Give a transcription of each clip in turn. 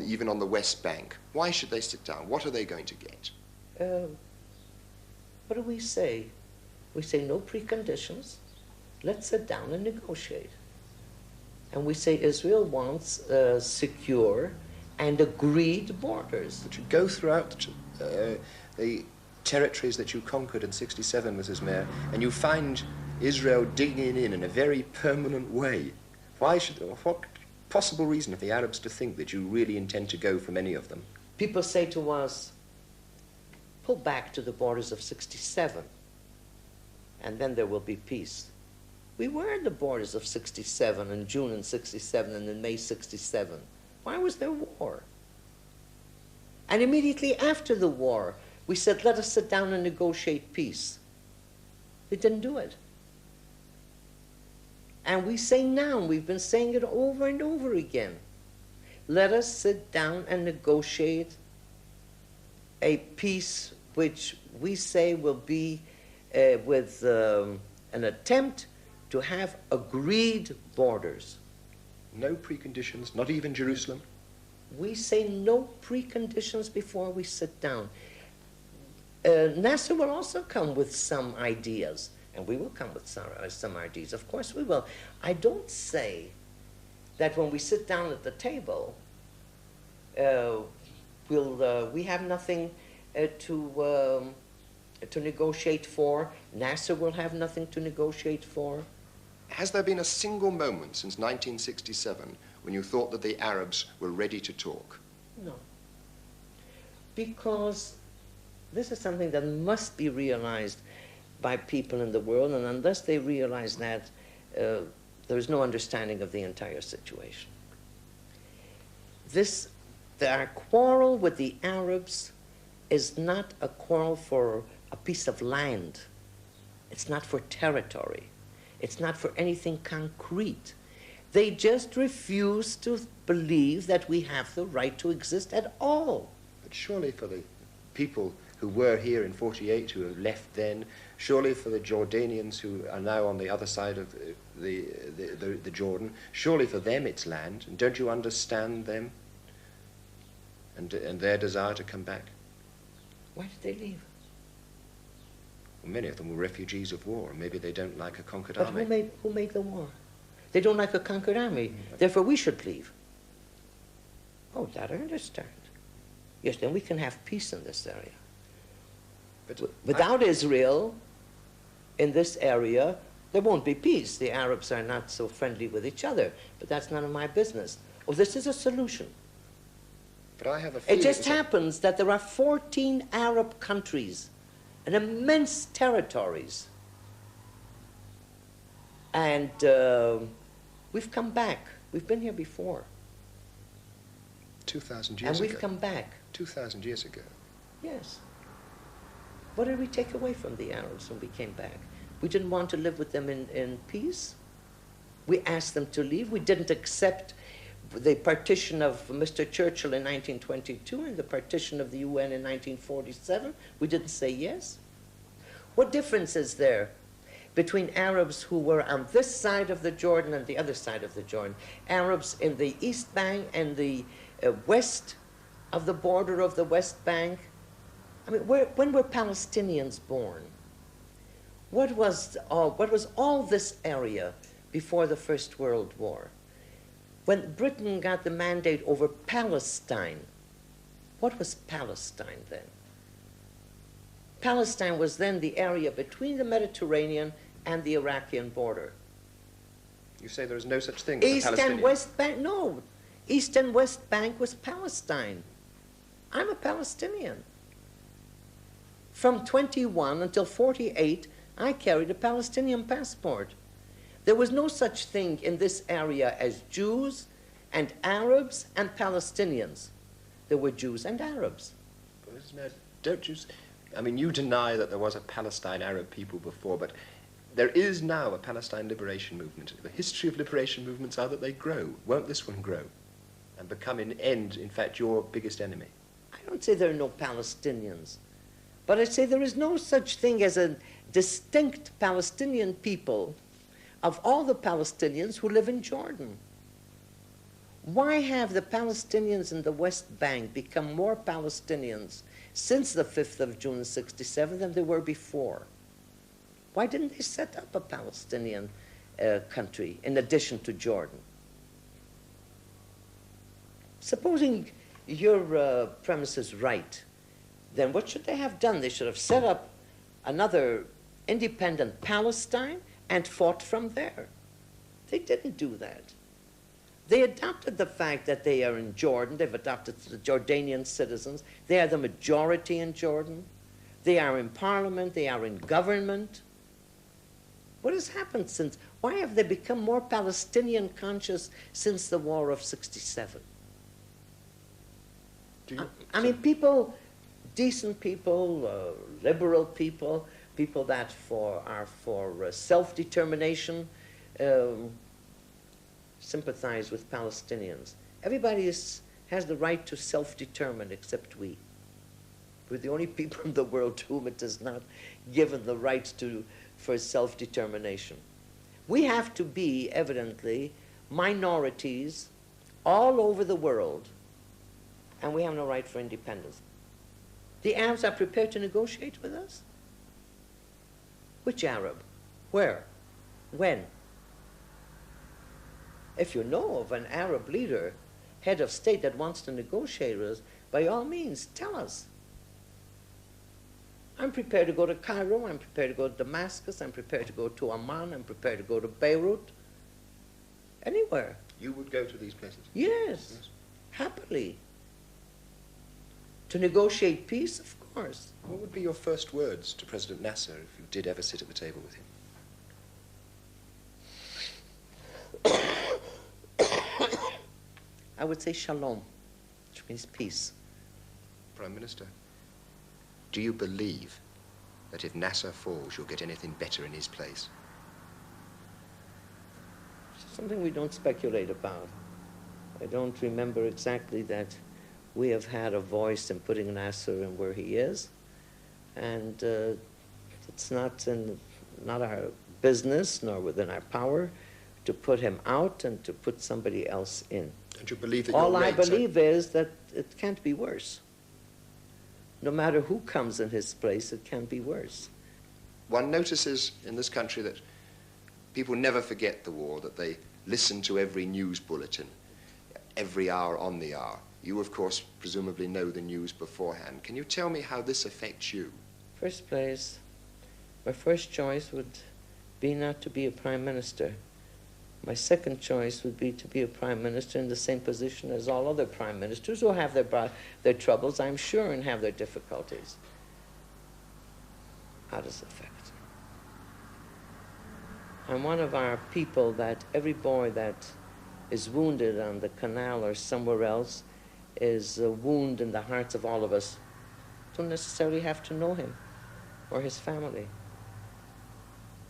even on the West Bank. Why should they sit down? What are they going to get? What do we say? We say no preconditions. Let's sit down and negotiate. And we say Israel wants secure and agreed borders. But you go throughout the territories that you conquered in '67, Mrs. Mayor, and you find Israel digging in a very permanent way. Why should, what possible reason have the Arabs to think that you really intend to go from any of them? People say to us, pull back to the borders of '67, and then there will be peace. We were in the borders of '67, in June in '67, and in May '67. Why was there war? And immediately after the war, we said, let us sit down and negotiate peace. They didn't do it. And we say now, we've been saying it over and over again, let us sit down and negotiate a peace which we say will be with an attempt to have agreed borders. No preconditions, not even Jerusalem? We say no preconditions before we sit down. Nasser will also come with some ideas, and we will come with some ideas. Of course we will. I don't say that when we sit down at the table, we have nothing to negotiate for. Nasser will have nothing to negotiate for. Has there been a single moment since 1967 when you thought that the Arabs were ready to talk? No. Because this is something that must be realized by people in the world, and unless they realize that, there is no understanding of the entire situation. Our quarrel with the Arabs is not a quarrel for a piece of land. It's not for territory. It's not for anything concrete. They just refuse to believe that we have the right to exist at all. But surely for the people who were here in '48, who have left then, surely for the Jordanians who are now on the other side of the Jordan, surely for them it's land. And don't you understand them and their desire to come back? Why did they leave? Well, many of them were refugees of war, and maybe they don't like a conquered But army. who made the war? They don't like a conquered army. Therefore, we should leave. Oh, that I understand. Yes, then we can have peace in this area. But without Israel in this area, there won't be peace. The Arabs are not so friendly with each other, but that's none of my business. Oh, this is a solution. But I have a feeling it just happens that there are 14 Arab countries and immense territories. And we've come back. We've been here before. 2,000 years ago. And we've come back. 2,000 years ago. Yes. What did we take away from the Arabs when we came back? We didn't want to live with them in peace. We asked them to leave. We didn't accept the partition of Mr. Churchill in 1922 and the partition of the UN in 1947. We didn't say yes. What difference is there between Arabs who were on this side of the Jordan and the other side of the Jordan? Arabs in the East Bank and the west of the border of the West Bank. I mean, when were Palestinians born? What was all this area before the First World War? When Britain got the mandate over Palestine, what was Palestine then? Palestine was then the area between the Mediterranean and the Iraqi border. You say there is no such thing as East a Palestinian? and West Bank, no. East and West Bank was Palestine. I'm a Palestinian. From 21 until 48, I carried a Palestinian passport. There was no such thing in this area as Jews and Arabs and Palestinians. There were Jews and Arabs. Don't you... I mean, you deny that there was a Palestine Arab people before, but there is now a Palestine liberation movement. The history of liberation movements are that they grow. Won't this one grow and become in fact, your biggest enemy? I don't say there are no Palestinians, but I say there is no such thing as a distinct Palestinian people of all the Palestinians who live in Jordan. Why have the Palestinians in the West Bank become more Palestinians since the 5th of June 67 than they were before? Why didn't they set up a Palestinian country in addition to Jordan? Supposing your premise is right, then what should they have done? They should have set up another independent Palestine and fought from there. They didn't do that. They adopted the fact that they are in Jordan. They've adopted the Jordanian citizens. They are the majority in Jordan. They are in parliament. They are in government. What has happened since? Why have they become more Palestinian conscious since the War of 67? I mean, people, decent people, liberal people, people that are for self-determination, sympathize with Palestinians. Everybody has the right to self-determine except we. We're the only people in the world to whom it is not given the right for self-determination. We have to be, evidently, minorities all over the world, and we have no right for independence. The Arabs are prepared to negotiate with us? Which Arab? Where? When? If you know of an Arab leader, head of state that wants to negotiate with us, by all means, tell us. I'm prepared to go to Cairo, I'm prepared to go to Damascus, I'm prepared to go to Amman, I'm prepared to go to Beirut, anywhere. You would go to these places? Yes, happily. To negotiate peace, of course. What would be your first words to President Nasser if you did ever sit at the table with him? I would say shalom, which means peace. Prime Minister, do you believe that if Nasser falls, you'll get anything better in his place? Something we don't speculate about. I don't remember exactly that we have had a voice in putting Nasser in where he is, and it's not our business nor within our power to put him out and to put somebody else in. Don't you believe that All I believe is that it can't be worse. No matter who comes in his place, it can be worse. One notices in this country that people never forget the war, that they listen to every news bulletin, every hour on the hour. You, of course, presumably know the news beforehand. Can you tell me how this affects you? First place, my first choice would be not to be a prime minister. My second choice would be to be a prime minister in the same position as all other prime ministers who have their troubles, I'm sure, and have their difficulties. How does it affect? I'm one of our people that every boy that is wounded on the canal or somewhere else is a wound in the hearts of all of us. Don't necessarily have to know him or his family.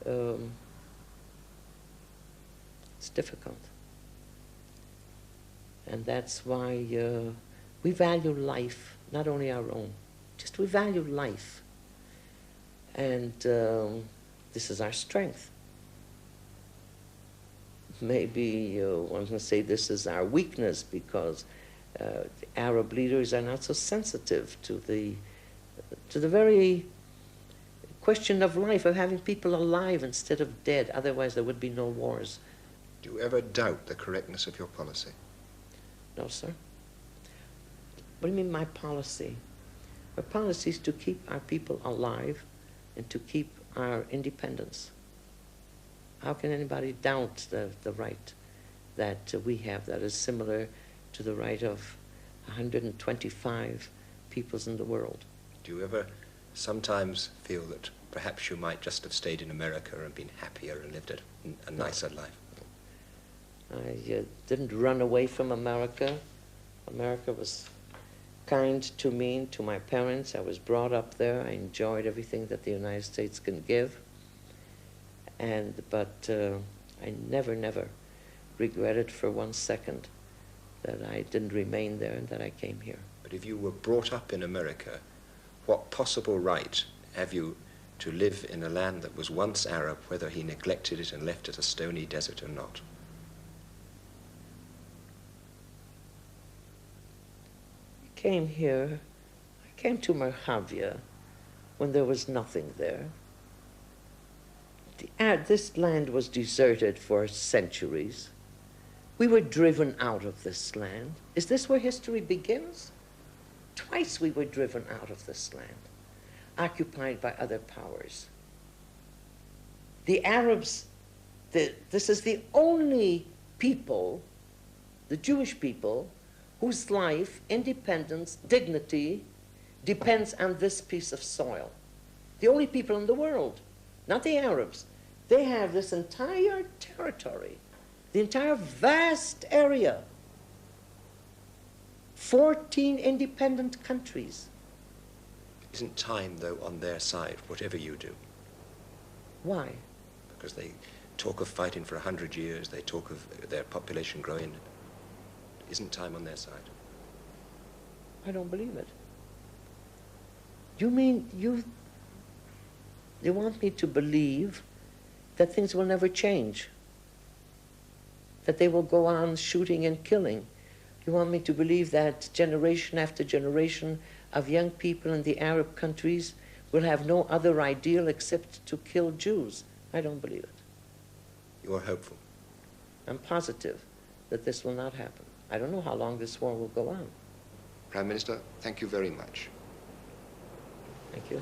It's difficult. And that's why we value life, not only our own, just we value life. And this is our strength. Maybe one can say this is our weakness because the Arab leaders are not so sensitive to the very question of life, of having people alive instead of dead. Otherwise there would be no wars. Do you ever doubt the correctness of your policy? No, sir. What do you mean, my policy? My policy is to keep our people alive and to keep our independence. How can anybody doubt the right that we have that is similar to the right of 125 peoples in the world? Do you ever sometimes feel that perhaps you might just have stayed in America and been happier and lived a nicer life? I didn't run away from America. America was kind to me and to my parents. I was brought up there. I enjoyed everything that the United States can give. But I never regretted for 1 second that I didn't remain there and that I came here. But if you were brought up in America, what possible right have you to live in a land that was once Arab, whether he neglected it and left it a stony desert or not? came here, I came to Merhavia when there was nothing there. This land was deserted for centuries. We were driven out of this land. Is this where history begins? Twice we were driven out of this land, occupied by other powers. The Arabs, this is the only people, the Jewish people, whose life, independence, dignity depends on this piece of soil. The only people in the world, not the Arabs. They have this entire territory, the entire vast area, 14 independent countries. Isn't time, though, on their side, whatever you do? Why? Because they talk of fighting for 100 years, they talk of their population growing. Isn't time on their side? I don't believe it. You mean you want me to believe that things will never change? That they will go on shooting and killing? You want me to believe that generation after generation of young people in the Arab countries will have no other ideal except to kill Jews? I don't believe it. You are hopeful? I'm positive that this will not happen. I don't know how long this war will go on. Prime Minister, thank you very much. Thank you.